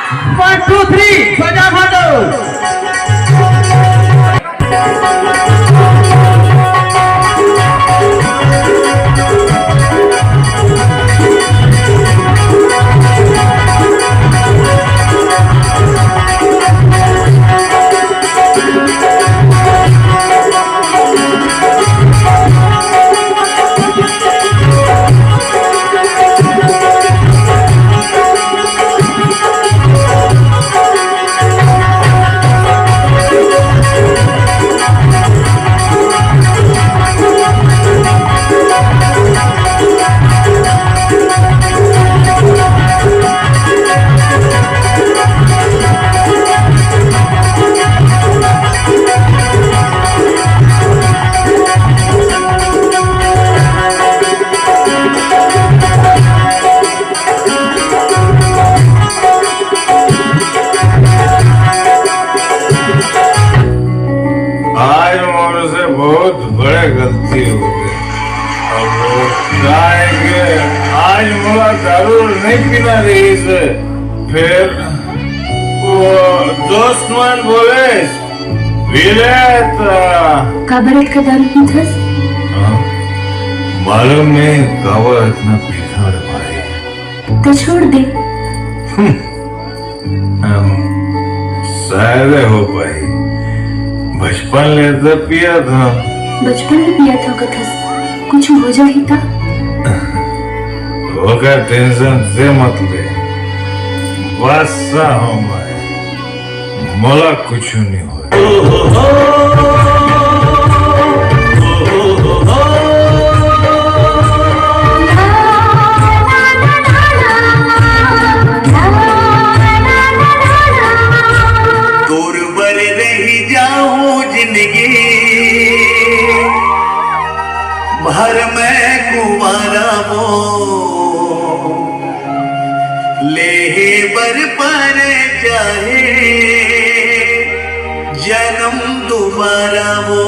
1 2 3 बजा भाटो। बहुत बड़े गलती हो गई। अब वो जाएंगे, आज मुझे जरूर नहीं पीना रही से। फिर वो दोस्त मन बोले काबरत का दारू पीथस? मालूम नहीं काबर इतना पीता रे भाई। तो छोड़ दे। शायद हो पाई। बचपन में तो पिया था। बचपन में पिया था कथस, कुछ हो जाए था। होगा टेंशन से मत ले, बस हो मैं, मोला कुछ नहीं हो। भर में कुंवारा वो ले बर पर चाहे जन्म दोबारा वो।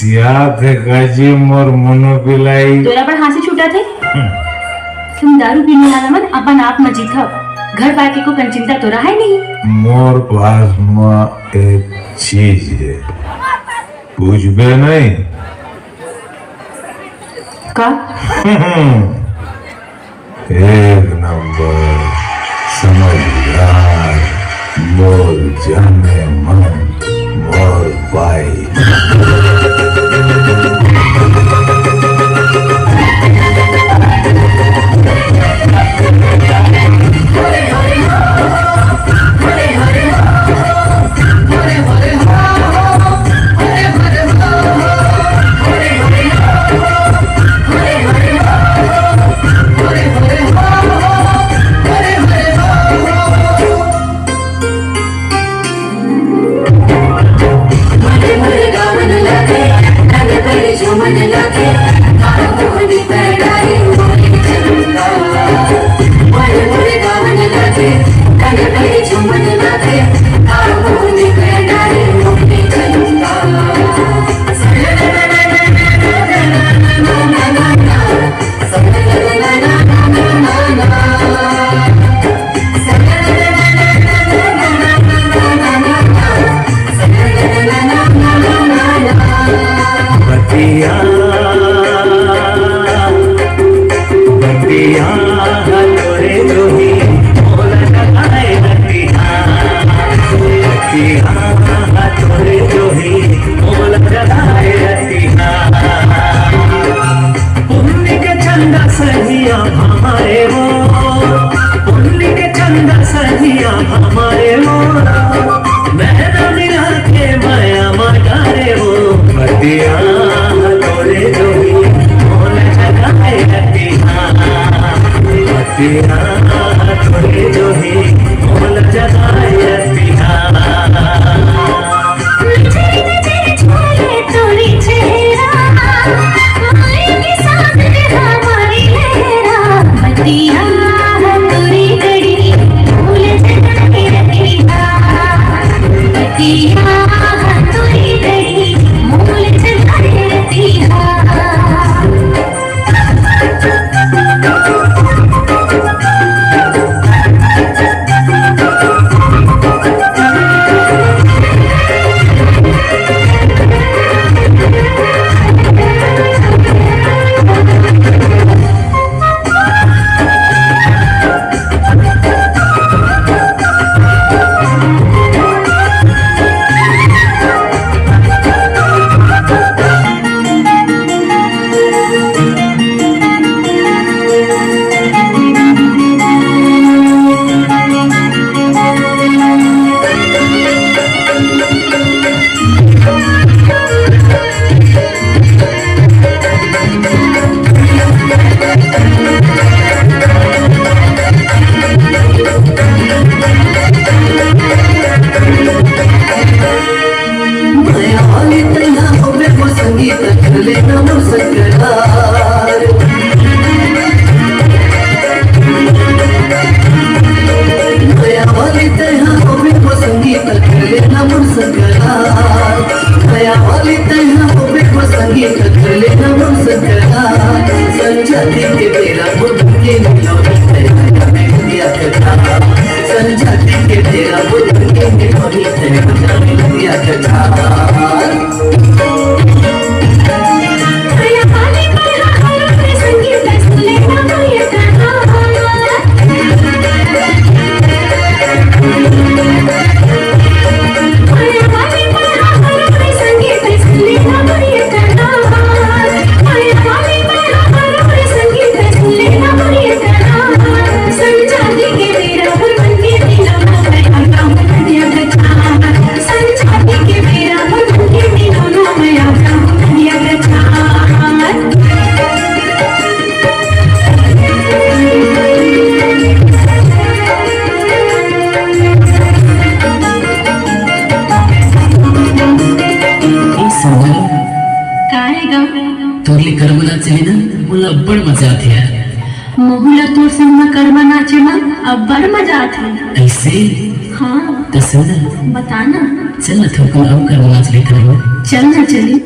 सिया थे काजी मोर मनो पिलाई तोरा पर हाँसी छूटा थे तुम दारू पीने वाला मन अपन आप में जीता घर बाकी को कंचिंता तोरा है नहीं। मोर पास में एक चीज है पूछबे नहीं का एक नंबर समझदार मोर जाने मन मोर भाई अब्बड़ मजा आती है। मोहुला तोर संग में कर्मा नाचे में अब्बड़ मजा आती है। ऐसे हाँ तो सुन बताना। चल ना थोड़ा और कर नाच लेते हैं चल ना चली।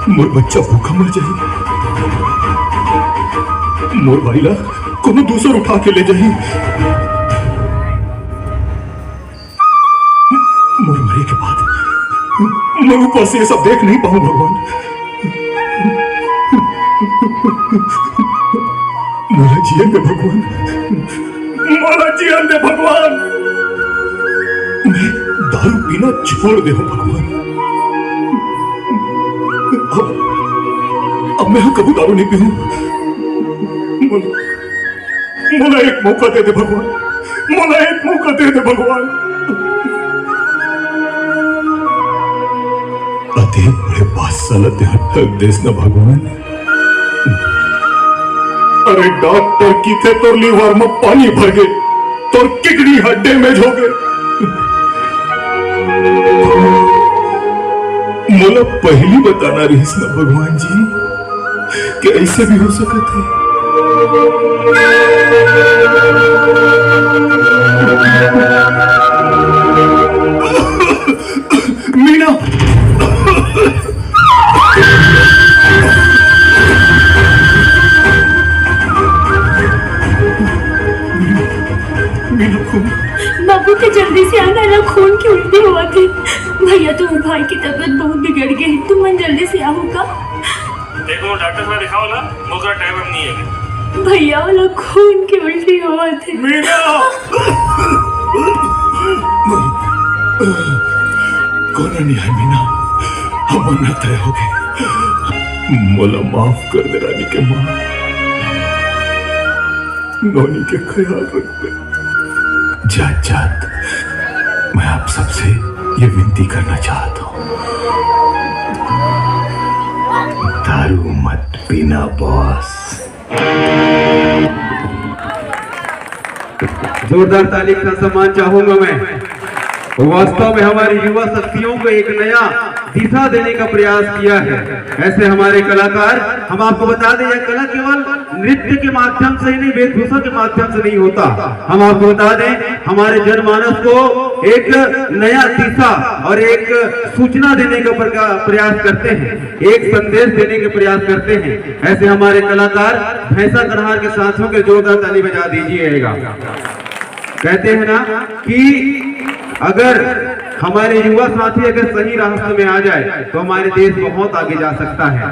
मोर बच्चा भूखा मर जाए, मोर भाईला कोनो दूसर उठा के ले जाए। मोर मरे के बाद मैं ऊपर से ये सब देख नहीं पाऊं भगवान। मोरा जीवन दे भगवान, मोरा जीवन दे भगवान। मैं दारू पीना छोड़ दे भगवान। अब मैं कभी दारू नहीं पीऊं। मोला एक मौका दे दे भगवान, मोला एक मौका दे दे भगवान। अति बड़े बादशाह ठग देस ना भगवान। अरे डॉक्टर की थे तो लीवर में पानी भर गए, तो किडनी डैमेज हो गए। मोला पहली बताना रही ना भगवान जी कि ऐसे भी हो सकता है। मीना, बाबू के जल्दी से आना ना, खून की उल्टी हुआ थी। भैया तुम भाई की तबीयत बहुत बिगड़ गई, तुम मन जल्दी से आओ का। देखो डॉक्टर साहब दिखाओ ना, मुझे टाइम नहीं है। भैया वाला खून की उल्टी हुआ थी। मीना, कोना नहीं है मीना, हम ना तय हो गए। मोला माफ कर दे रानी के माँ। नौनी के ख्याल रखते। जात जात मैं आप सबसे ये विनती करना चाहता हूँ, दारू मत पीना बॉस। जोरदार ताली का सम्मान चाहूंगा मैं। वास्तव में हमारी युवा शक्तियों को एक नया दिशा देने का प्रयास किया है। ऐसे हमारे कलाकार, हम आपको बता दें यह कला केवल नृत्य के माध्यम से ही नहीं, वेशभूषा के माध्यम से नहीं होता। हम आपको बता दें हमारे जनमानस को एक नया दिशा और एक सूचना देने का प्रयास करते हैं, एक संदेश देने के प्रयास करते हैं। ऐसे हमारे कलाकार भैंसा कन्हार के साथियों के जोरदार ताली बजा दीजिएगा। कहते हैं ना कि अगर हमारे युवा साथी अगर सही रास्ते में आ जाए तो हमारे देश बहुत आगे जा सकता है।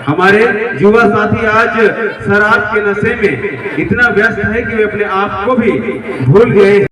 हमारे युवा साथी आज शराब के नशे में इतना व्यस्त है कि वे अपने आप को भी भूल गए।